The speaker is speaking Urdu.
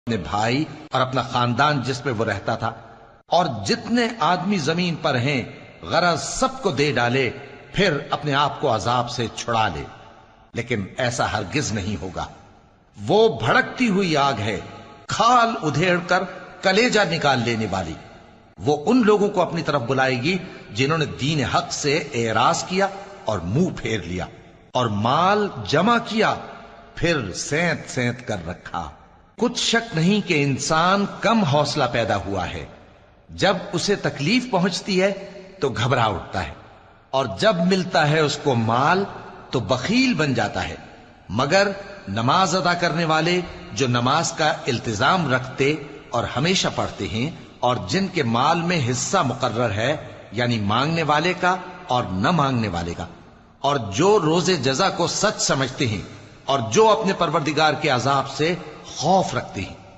اپنے بھائی اور اپنا خاندان جس میں وہ رہتا تھا، اور جتنے آدمی زمین پر ہیں غرض سب کو دے ڈالے، پھر اپنے آپ کو عذاب سے چھڑا لے۔ لیکن ایسا ہرگز نہیں ہوگا۔ وہ بھڑکتی ہوئی آگ ہے، کھال ادھیڑ کر کلیجہ نکال لینے والی۔ وہ ان لوگوں کو اپنی طرف بلائے گی جنہوں نے دین حق سے اعراض کیا اور منہ پھیر لیا، اور مال جمع کیا پھر سینت سینت کر رکھا۔ کچھ شک نہیں کہ انسان کم حوصلہ پیدا ہوا ہے۔ جب اسے تکلیف پہنچتی ہے تو گھبرا اٹھتا ہے، اور جب ملتا ہے اس کو مال تو بخیل بن جاتا ہے۔ مگر نماز ادا کرنے والے جو نماز کا التزام رکھتے اور ہمیشہ پڑھتے ہیں، اور جن کے مال میں حصہ مقرر ہے، یعنی مانگنے والے کا اور نہ مانگنے والے کا، اور جو روز جزا کو سچ سمجھتے ہیں، اور جو اپنے پروردگار کے عذاب سے خوف رکھتے ہیں،